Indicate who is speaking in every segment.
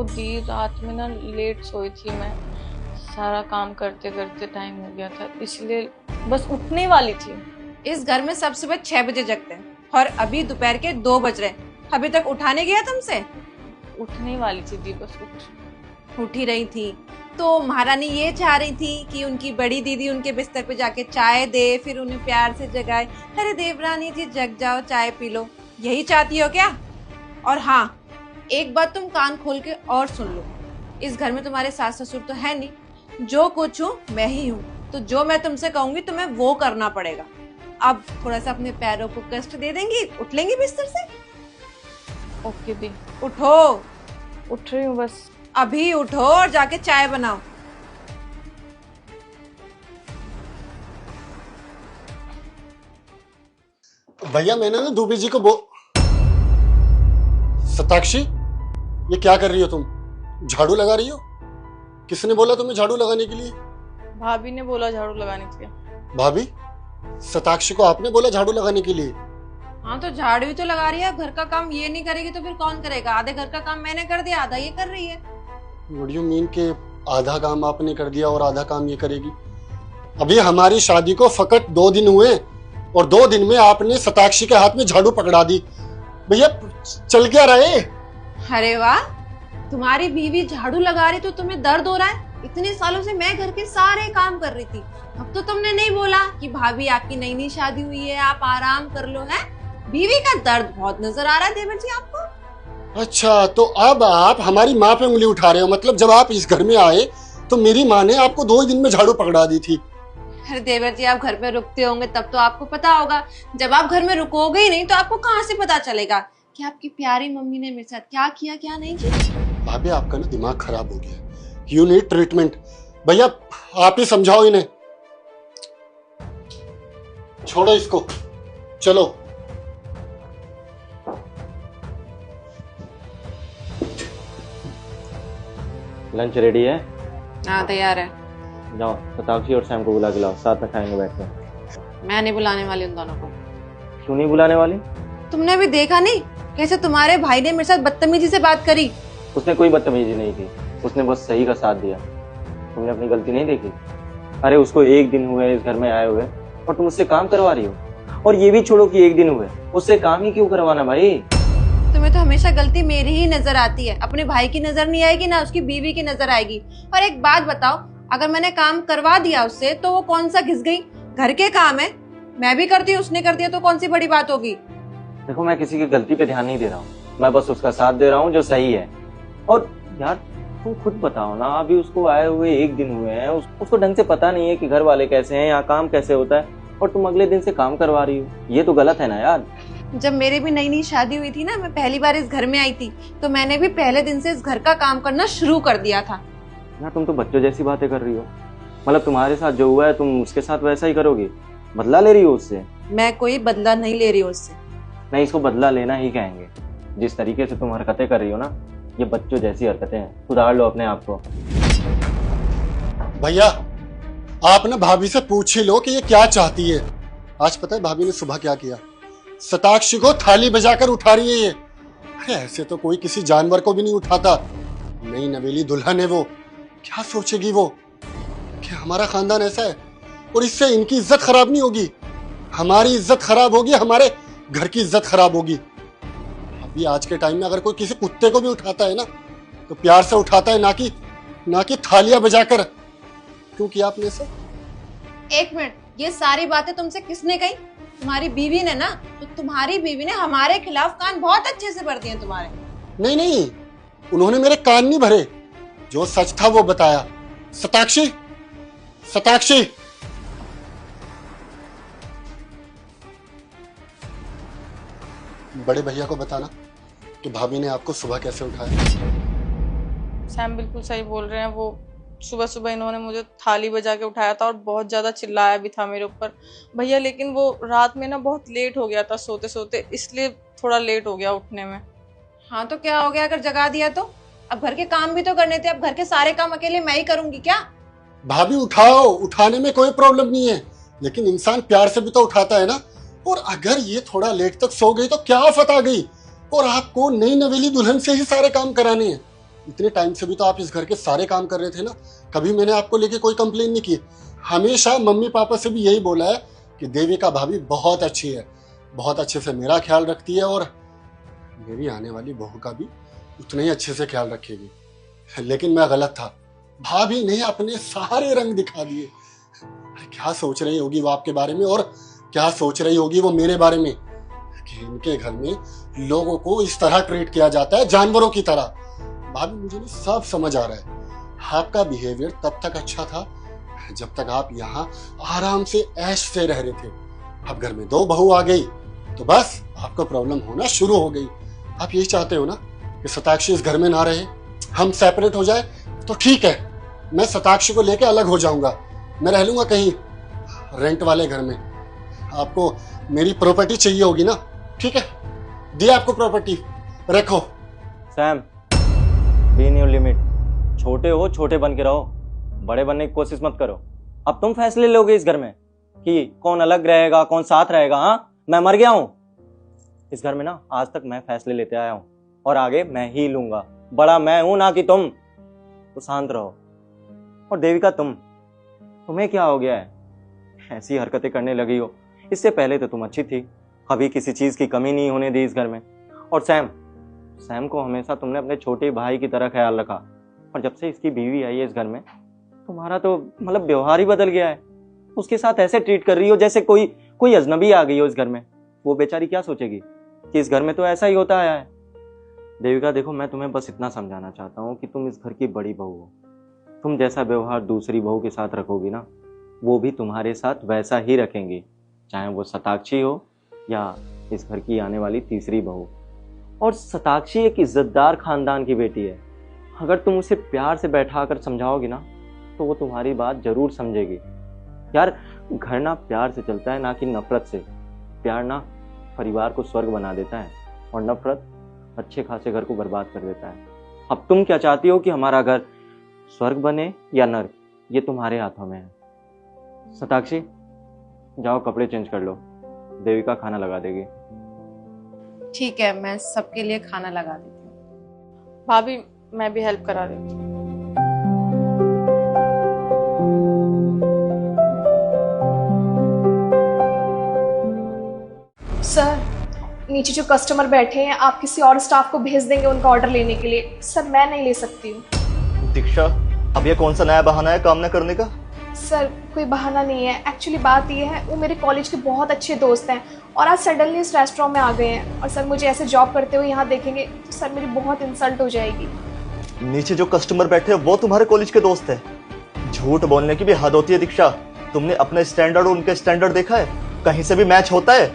Speaker 1: वो दी रात में ना लेट सोई थी मैं, सारा काम करते करते टाइम हो गया था, इसलिए बस उठने वाली थी।
Speaker 2: इस घर में सब सुबह 6 बजे जगते हैं और अभी दोपहर के 2 बज रहे हैं। अभी तक उठाने गया तुमसे?
Speaker 1: उठने वाली थी दी, बस
Speaker 2: उठ ही रही थी तो महारानी ये चाह रही थी कि उनकी बड़ी दीदी उनके बिस्तर पे जाके चाय दे, फिर उन्हें प्यार से जगाए, अरे देवरानी जी जग जाओ चाय पी लो, यही चाहती हो क्या? और हाँ, एक बात तुम कान खोल के और सुन लो, इस घर में तुम्हारे सास ससुर तो है नहीं, जो कुछ हूँ मैं ही हूँ, तो जो मैं तुमसे कहूंगी तुम्हें वो करना पड़ेगा। अब थोड़ा सा अपने पैरों को कष्ट दे देंगी, उठ लेंगी बिस्तर से?
Speaker 1: ओके दी।
Speaker 2: उठो,
Speaker 1: उठ रही हूँ बस।
Speaker 2: अभी उठो और जाके चाय बनाओ।
Speaker 3: भैया मैंने ना दुबे जी को सताक्षी, ये क्या कर रही हो तुम? झाड़ू लगा रही हो? किसने बोला तुम्हें झाड़ू लगाने के लिए?
Speaker 1: भाभी ने बोला झाड़ू लगाने के लिए।
Speaker 3: भाभी? सताक्षी को आपने बोला झाड़ू लगाने के लिए?
Speaker 2: हाँ तो झाड़ू ही तो लगा रही है, घर का काम ये नहीं करेगी तो फिर कौन करेगा? आधे घर का काम मैंने कर दिया, आधा ये कर रही है।
Speaker 3: व्हाट यू मीन के आधा काम आपने कर दिया और आधा काम ये करेगी? अभी हमारी शादी को फकत 2 दिन हुए और 2 दिन में आपने सताक्षी के हाथ में झाड़ू पकड़ा दी। भैया चल क्या रहे?
Speaker 2: अरे वाह, तुम्हारी बीवी झाड़ू लगा रही तो तुम्हें दर्द हो रहा है? इतने सालों से मैं घर के सारे काम कर रही थी, अब तो तुमने नहीं बोला कि भाभी आपकी नई नई शादी हुई है, आप आराम कर लो। है बीवी का दर्द बहुत नजर आ रहा है देवर जी आपको।
Speaker 3: अच्छा, तो अब आप हमारी माँ पे उंगली उठा रहे हो? मतलब जब आप इस घर में आए तो मेरी माँ ने आपको 2 ही दिन में झाड़ू पकड़ा दी थी।
Speaker 2: अरे देवर जी, आप घर में रुकते होंगे तब तो आपको पता होगा, जब आप घर में रुकोगे ही नहीं तो आपको कहाँ से पता चलेगा कि आपकी प्यारी मम्मी ने मेरे साथ क्या किया क्या नहीं किया।
Speaker 3: भाभी आपका ना दिमाग खराब हो गया, यू नीड ट्रीटमेंट। भैया आप ही समझाओ इन्हें, छोड़ो इसको, चलो।
Speaker 4: लंच रेडी है?
Speaker 2: हाँ तैयार है।
Speaker 4: जाओ सताक्षी और सैम को बुला के लाओ, साथ में खाएंगे बैठ कर।
Speaker 2: मैं नहीं बुलाने वाली उन दोनों को।
Speaker 4: क्यों नहीं बुलाने वाली?
Speaker 2: तुमने अभी देखा नहीं कैसे तुम्हारे भाई ने मेरे साथ बदतमीजी से बात करी?
Speaker 4: उसने कोई बदतमीजी नहीं की, उसने बस सही का साथ दिया। तुमने अपनी गलती नहीं देखी? अरे उसको 1 दिन हुए इस घर में आए हुए और तुम उससे काम करवा रही हो। और ये भी छोड़ो कि 1 दिन हुए, उससे काम ही क्यों करवाना भाई?
Speaker 2: तुम्हें तो हमेशा गलती मेरी ही नजर आती है, अपने भाई की नजर नहीं आएगी, ना उसकी बीवी की नजर आएगी। और एक बात बताओ, अगर मैंने काम करवा दिया उससे तो वो कौन सा घिस गई? घर के काम है, मैं भी करती हूँ, उसने कर दिया तो कौन सी बड़ी बात होगी?
Speaker 4: देखो मैं किसी की गलती पे ध्यान नहीं दे रहा हूँ, मैं बस उसका साथ दे रहा हूँ जो सही है। और यार तुम खुद बताओ ना, अभी उसको आए हुए 1 दिन हुए हैं, उसको ढंग से पता नहीं है कि घर वाले कैसे हैं, यहाँ काम कैसे होता है, और तुम अगले दिन से काम करवा रही हो। ये तो गलत है ना यार।
Speaker 2: जब मेरी भी नई नई शादी हुई थी ना, मैं पहली बार इस घर में आई थी, तो मैंने भी पहले दिन से इस घर का काम करना शुरू कर दिया था।
Speaker 4: यार तुम तो बच्चों जैसी बातें कर रही हो। मतलब तुम्हारे साथ जो हुआ है तुम उसके साथ वैसा ही करोगी? बदला ले रही हो उससे?
Speaker 2: मैं कोई बदला नहीं ले रही हूँ उससे।
Speaker 4: नहीं, इसको बदला लेना ही कहेंगे। जिस तरीके से तुम हरकतें कर रही हो ना, ये बच्चों जैसी हरकतें हैं। सुधार लो अपने आप को।
Speaker 3: भैया आप ना भाभी से पूछ ही लो कि ये क्या चाहती है। आज पता है भाभी ने सुबह क्या किया? सताक्षी को थाली बजाकर उठा रही है ये। अरे ऐसे तो कोई किसी जानवर को भी नहीं उठाता। नई नवेली दुल्हन है वो, क्या सोचेगी वो कि हमारा खानदान ऐसा है? और इससे इनकी इज्जत खराब नहीं होगी, हमारी इज्जत खराब होगी, हमारे घर की इज्जत खराब होगी। अभी आज के टाइम में अगर कोई किसी कुत्ते को भी उठाता है ना तो प्यार से उठाता है, ना कि थालियां बजाकर। क्यों किया आपने ऐसा?
Speaker 2: 1 मिनट, ये सारी बातें तुमसे किसने कही? तुम्हारी बीवी ने ना। तो तुम्हारी बीवी ने हमारे खिलाफ कान बहुत अच्छे से भर दिए तुम्हारे।
Speaker 3: नहीं नहीं, उन्होंने मेरे कान नहीं भरे, जो सच था वो बताया। सताक्षी, सताक्षी, बड़े भैया को बताना कि भाभी ने आपको सुबह कैसे उठाया।
Speaker 1: सैम बिल्कुल सही बोल रहे हैं, वो सुबह सुबह इन्होंने मुझे थाली बजा के उठाया था और बहुत ज़्यादा चिल्लाया भी था मेरे ऊपर भैया। लेकिन वो रात में ना बहुत लेट हो गया था सोते सोते, इसलिए थोड़ा लेट हो गया उठने में।
Speaker 2: हाँ तो क्या हो गया अगर जगा दिया तो? अब घर के काम भी तो करने थे, अब घर के सारे काम अकेले मैं ही करूंगी क्या?
Speaker 3: भाभी उठाओ, उठाने में कोई प्रॉब्लम नहीं है, लेकिन इंसान प्यार से भी तो उठाता है ना। और अगर ये थोड़ा लेट तक सो गई तो क्या आफत आ गई? और आपको नई नवेली दुल्हन से ही सारे काम कराने हैं। इतने टाइम से भी तो आप इस घर के सारे काम कर रहे थे ना, कभी मैंने आपको लेके कोई कंप्लेन नहीं की। हमेशा मम्मी पापा से भी यही बोला है कि देविका भाभी बहुत अच्छी है, बहुत अच्छे से मेरा ख्याल रखती है और मेरी आने वाली बहू का भी उतना ही अच्छे से ख्याल रखेगी। लेकिन मैं गलत था, भाभी ने अपने सारे रंग दिखा दिए। क्या सोच रही होगी वो आपके बारे में और क्या सोच रही होगी वो मेरे बारे में कि इनके घर में लोगों को इस तरह ट्रीट किया जाता है, जानवरों की तरह। भाभी मुझे ना सब समझ आ रहा है। आपका बिहेवियर तब तक अच्छा था जब तक आप यहाँ आराम से ऐश से रह रहे थे। अब घर में 2 बहू आ गई तो बस आपको प्रॉब्लम होना शुरू हो गई। आप यही चाहते हो ना कि शताक्षी इस घर में ना रहे, हम सेपरेट हो जाए तो ठीक है, मैं शताक्षी को लेके अलग हो जाऊंगा, मैं रह लूंगा कहीं रेंट वाले घर में। आपको मेरी प्रॉपर्टी चाहिए होगी ना, ठीक है, दिया आपको प्रॉपर्टी, रखो।
Speaker 4: Sam, be in your limit. छोटे हो, छोटे बन के रहो, बड़े बनने की कोशिश मत करो। अब तुम फैसले लोगे इस घर में कि कौन अलग रहेगा कौन साथ रहेगा। हाँ, मैं मर गया हूं इस घर में ना, आज तक मैं फैसले लेते आया हूं और आगे मैं ही लूंगा। बड़ा मैं हूं ना कि तुम। तो शांत रहो। और देविका, तुम्हें क्या हो गया है, ऐसी हरकतें करने लगी हो? इससे पहले तो तुम अच्छी थी, कभी किसी चीज की कमी नहीं होने दी इस घर में। और सैम को हमेशा तुमने अपने छोटे भाई की तरह ख्याल रखा, और जब से इसकी बीवी आई है इस घर में, तुम्हारा तो मतलब व्यवहार ही बदल गया है। उसके साथ ऐसे ट्रीट कर रही हो जैसे कोई अजनबी आ गई हो इस घर में। वो बेचारी क्या सोचेगी कि इस घर में तो ऐसा ही होता आया है। देविका देखो, मैं तुम्हें बस इतना समझाना चाहता हूँ कि तुम इस घर की बड़ी बहू हो। तुम जैसा व्यवहार दूसरी बहू के साथ रखोगी ना, वो भी तुम्हारे साथ वैसा ही रखेंगी, चाहे वो शताक्षी हो या इस घर की आने वाली तीसरी बहू। और शताक्षी एक इज्जतदार खानदान की बेटी है। अगर तुम उसे प्यार से बैठा कर समझाओगी ना, तो वो तुम्हारी बात जरूर समझेगी। यार, घर ना प्यार से चलता है, ना कि नफरत से। प्यार ना परिवार को स्वर्ग बना देता है और नफरत अच्छे खासे घर को बर्बाद कर देता है। अब तुम क्या चाहती हो कि हमारा घर स्वर्ग बने या नर्क, ये तुम्हारे हाथों में है। शताक्षी, जाओ कपड़े चेंज कर लो, देविका खाना लगा देगी।
Speaker 2: ठीक है, मैं सबके लिए खाना लगा देती हूँ।
Speaker 1: भाभी, मैं भी हेल्प करा देती हूँ।
Speaker 5: सर, नीचे जो कस्टमर बैठे हैं, आप किसी और स्टाफ को भेज देंगे उनका ऑर्डर लेने के लिए। सर, मैं नहीं ले सकती हूँ।
Speaker 6: दीक्षा, अब ये कौन सा नया बहाना है काम न करने का?
Speaker 5: सर, कोई बहाना नहीं है। एक्चुअली बात ये है, वो मेरे कॉलेज के बहुत अच्छे दोस्त हैं और आज सडनली इस रेस्टोरेंट में आ गए हैं। और सर, मुझे ऐसे जॉब करते हुए यहाँ देखेंगे तो सर मेरी बहुत इंसल्ट हो जाएगी।
Speaker 6: नीचे जो कस्टमर बैठे हैं वो तुम्हारे कॉलेज के दोस्त हैं? झूठ बोलने की भी हद होती है दीक्षा। तुमने अपने स्टैंडर्ड और उनके स्टैंडर्ड देखा है? कहीं से भी मैच होता है?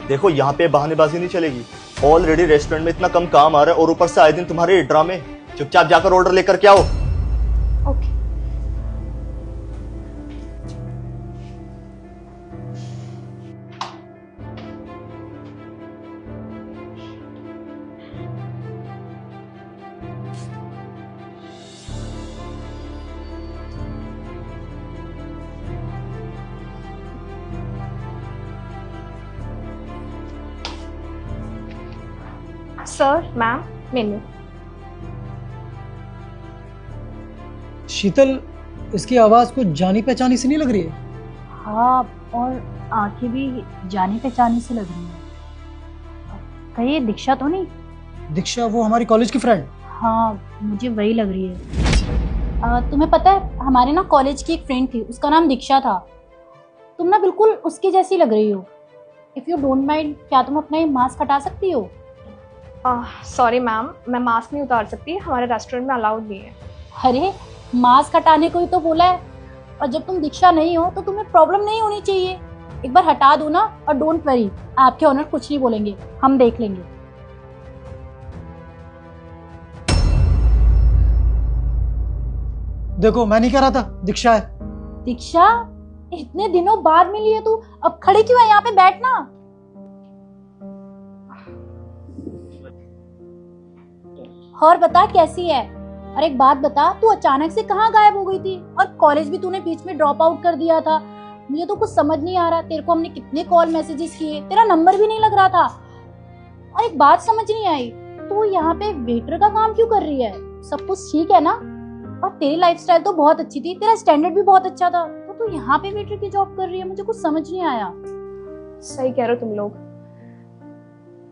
Speaker 6: देखो, यहाँ पे बहानेबाजी नहीं चलेगी। ऑलरेडी रेस्टोरेंट में इतना कम काम आ रहा है और ऊपर से आए दिन तुम्हारे ये ड्रामे। चुपचाप जाकर ऑर्डर लेकर के आओ।
Speaker 5: Okay. Sir, ma'am, menu.
Speaker 7: Sheetal, इसकी आवाज कुछ जानी पहचानी सी नहीं लग रही है?
Speaker 8: हाँ, और आंखें भी जानी पहचानी से लग रही हैं। कहीं ये दीक्षा तो नहीं?
Speaker 7: दीक्षा, वो हमारी कॉलेज की फ्रेंड?
Speaker 8: हाँ, मुझे वही लग रही है। तुम्हें पता है, हमारे ना कॉलेज की एक फ्रेंड थी, उसका नाम दीक्षा था। तुम ना बिल्कुल उसकी जैसी लग रही हो। इफ़ यू डोंट माइंड, क्या तुम अपना ये मास्क हटा सकती हो?
Speaker 5: सॉरी मैम, मैं मास्क नहीं उतार सकती, हमारे रेस्टोरेंट में अलाउड नहीं है।
Speaker 8: अरे, मास्क हटाने को ही तो बोला है। और जब तुम दीक्षा नहीं हो तो तुम्हें प्रॉब्लम नहीं होनी चाहिए। एक बार हटा दो ना, और डोंट वरी, आपके ओनर कुछ नहीं बोलेंगे, हम देख लेंगे।
Speaker 7: देखो, मैं नहीं कह रहा था दीक्षा है।
Speaker 8: दीक्षा, इतने दिनों बाद मिली है तू, अब खड़ी क्यों है? यहाँ पे बैठना। और बता, कैसी है? और एक बात बता, तू अचानक से कहाँ गायब हो गई थी? और कॉलेज भी तूने बीच में ड्रॉप आउट कर दिया था। मुझे तो कुछ समझ नहीं आ रहा। तेरे को हमने कितने कॉल मैसेजेस किए, तेरा नंबर भी नहीं लग रहा था। और एक बात समझ नहीं आई, तू यहाँ पे वेटर का काम क्यों कर रही है? सब कुछ ठीक है ना? और तेरी लाइफस्टाइल तो बहुत अच्छी थी, तेरा स्टैंडर्ड भी बहुत अच्छा था, तो तू यहाँ पे वेटर की जॉब कर रही है, मुझे कुछ समझ नहीं आया।
Speaker 5: सही कह रहे हो तुम लोग।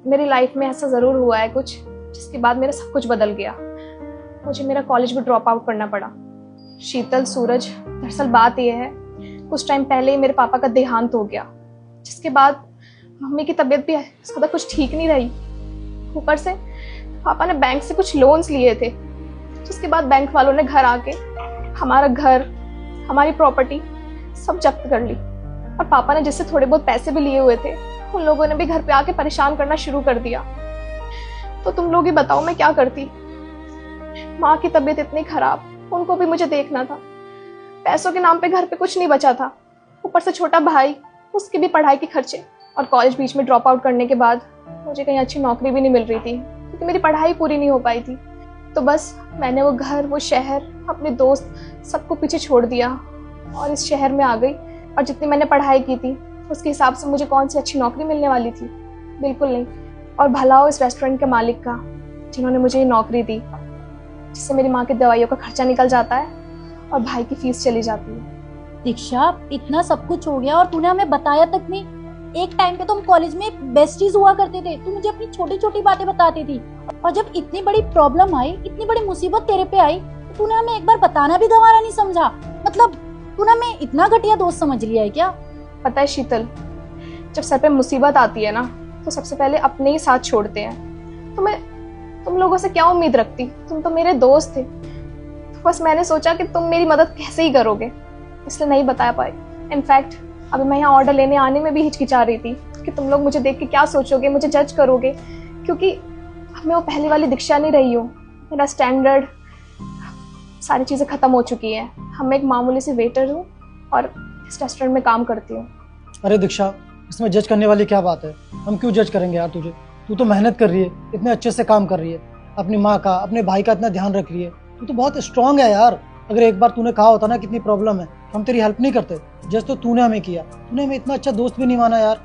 Speaker 5: मेरी लाइफ में ऐसा ज़रूर हुआ है कुछ, जिसके बाद मेरा सब कुछ बदल गया। मुझे मेरा कॉलेज भी ड्रॉप आउट करना पड़ा। शीतल, सूरज, दरअसल बात यह है, कुछ टाइम पहले ही मेरे पापा का देहांत हो गया, जिसके बाद मम्मी की तबीयत भी ज़्यादा कुछ ठीक नहीं रही। ऊपर से पापा ने बैंक से कुछ लोन्स लिए थे, जिसके बाद बैंक वालों ने घर आके हमारा घर, हमारी प्रॉपर्टी सब जब्त कर ली। और पापा ने जिससे थोड़े बहुत पैसे भी लिए हुए थे, उन लोगों ने भी घर पे आके परेशान करना शुरू कर दिया। तो तुम लोग ही बताओ मैं क्या करती। माँ की तबीयत इतनी खराब, उनको भी मुझे देखना था। पैसों के नाम पे घर पे कुछ नहीं बचा था। ऊपर से छोटा भाई, उसकी भी पढ़ाई के खर्चे, और कॉलेज बीच में ड्रॉप आउट करने के बाद मुझे कहीं अच्छी नौकरी भी नहीं मिल रही थी, क्योंकि मेरी पढ़ाई पूरी नहीं हो पाई थी। तो बस मैंने वो घर, वो शहर, अपने दोस्त सबको पीछे छोड़ दिया और इस शहर में आ गई। और जितनी मैंने पढ़ाई की थी उसके हिसाब से मुझे कौन सी अच्छी नौकरी मिलने वाली थी? बिल्कुल नहीं। और भला हो इस रेस्टोरेंट के मालिक का, जिन्होंने मुझे ये नौकरी दी, जिससे मेरी माँ की दवाइयों का खर्चा निकल जाता है और भाई की फीस चली जाती है।
Speaker 8: दीक्षा, इतना सब कुछ हो गया और तूने हमें बताया तक नहीं। एक टाइम पे तो हम कॉलेज में बेस्टीज हुआ करते थे, तू मुझे अपनी छोटी छोटी बातें बताती थी, और जब इतनी बड़ी प्रॉब्लम आई, इतनी बड़ी मुसीबत तेरे पे आई, तो तूने हमें एक बार बताना भी गंवारा नहीं समझा। मतलब तूने हमें इतना घटिया दोस्त समझ लिया है क्या?
Speaker 5: पता है शीतल, जब सर पे मुसीबत आती है ना, तो सबसे पहले अपने ही साथ छोड़ते हैं। तो मैं तुम लोगों से क्या उम्मीद रखती? तुम तो मेरे दोस्त थे। तो बस मैंने सोचा कि तुम मेरी मदद कैसे ही करोगे, इसलिए नहीं बता पाई। इनफैक्ट अभी मैं यहाँ ऑर्डर लेने आने में भी हिचकिचा रही थी कि तुम लोग मुझे देख के क्या सोचोगे, मुझे जज करोगे, क्योंकि अब मैं वो पहले वाली दीक्षा नहीं रही हूँ। मेरा स्टैंडर्ड, सारी चीज़ें ख़त्म हो चुकी हैं। हम मैं एक मामूली सी वेटर हूँ और इस रेस्टोरेंट में काम करती हूँ।
Speaker 7: अरे दीक्षा, इसमें जज करने वाली क्या बात है? हम क्यों जज करेंगे यार तुझे? तू तो मेहनत कर रही है, इतने अच्छे से काम कर रही है, अपनी माँ का, अपने भाई का इतना ध्यान रख रही है। तू तो बहुत स्ट्रांग है यार। अगर एक बार तूने कहा होता ना कितनी प्रॉब्लम है, हम तेरी हेल्प नहीं करते। जैसे तो तूने हमें किया, तूने हमें इतना अच्छा दोस्त भी नहीं माना यार।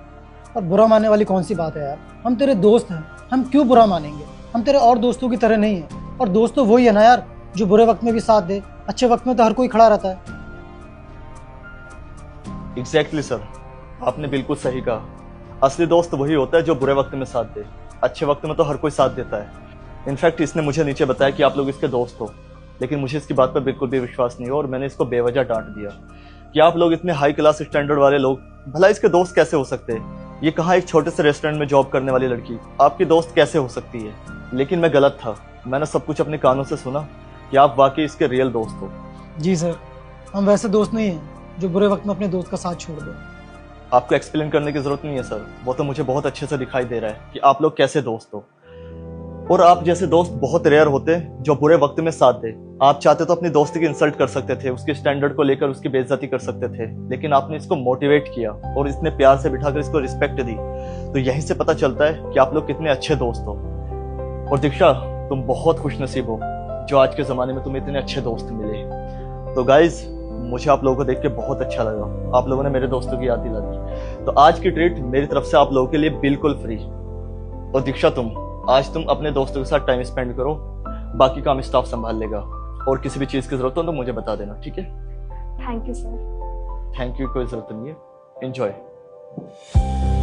Speaker 7: और बुरा मानने वाली कौन सी बात है यार? हम तेरे दोस्त हैं, हम क्यों बुरा मानेंगे? हम तेरे और दोस्तों की तरह नहीं है। और दोस्त तो वही है ना यार, जो बुरे वक्त में भी साथ दे, अच्छे वक्त में तो हर कोई खड़ा रहता है।
Speaker 6: एग्जैक्टली सर, आपने बिल्कुल सही कहा। असली दोस्त वही होता है जो बुरे वक्त में साथ दे, अच्छे वक्त में तो हर कोई साथ देता है। इनफैक्ट इसने मुझे नीचे बताया कि आप लोग इसके दोस्त हो, लेकिन मुझे इसकी बात पर बिल्कुल भी विश्वास नहीं हो, और मैंने इसको बेवजह डांट दिया कि आप लोग इतने हाई क्लास स्टैंडर्ड वाले लोग भला इसके दोस्त कैसे हो सकते हैं? ये कहाँ एक छोटे से रेस्टोरेंट में जॉब करने वाली लड़की आपकी दोस्त कैसे हो सकती है? लेकिन मैं गलत था। मैंने सब कुछ अपने कानों से सुना कि आप वाकई इसके रियल दोस्त हो।
Speaker 7: जी सर, हम वैसे दोस्त नहीं हैं जो बुरे वक्त में अपने दोस्त का साथ छोड़ दे।
Speaker 6: आपको एक्सप्लेन करने की जरूरत नहीं है सर, वो तो मुझे बहुत अच्छे से दिखाई दे रहा है कि आप लोग कैसे दोस्त हो। और आप जैसे दोस्त बहुत रेयर होते हैं जो बुरे वक्त में साथ दे। आप चाहते तो अपनी दोस्ती की इंसल्ट कर सकते थे, उसके स्टैंडर्ड को लेकर उसकी बेइज्जती कर सकते थे, लेकिन आपने इसको मोटिवेट किया और इतने प्यार से बिठाकर इसको रिस्पेक्ट दी। तो यहीं से पता चलता है कि आप लोग कितने अच्छे दोस्त हो। और दीक्षा, तुम बहुत खुशनसीब हो जो आज के ज़माने में तुम्हें इतने अच्छे दोस्त मिले। तो गाइज, मुझे आप लोगों को देख के बहुत अच्छा लगा। आप लोगों ने मेरे दोस्तों की याद दिला दी। तो आज की ट्रीट मेरी तरफ से आप लोगों के लिए बिल्कुल फ्री। और दीक्षा, आज तुम अपने दोस्तों के साथ टाइम स्पेंड करो, बाकी काम स्टाफ संभाल लेगा। और किसी भी चीज़ की जरूरत हो तो मुझे बता देना, ठीक है?
Speaker 5: Thank you sir.
Speaker 6: Thank you, कोई जरूरत नहीं है। एंजॉय।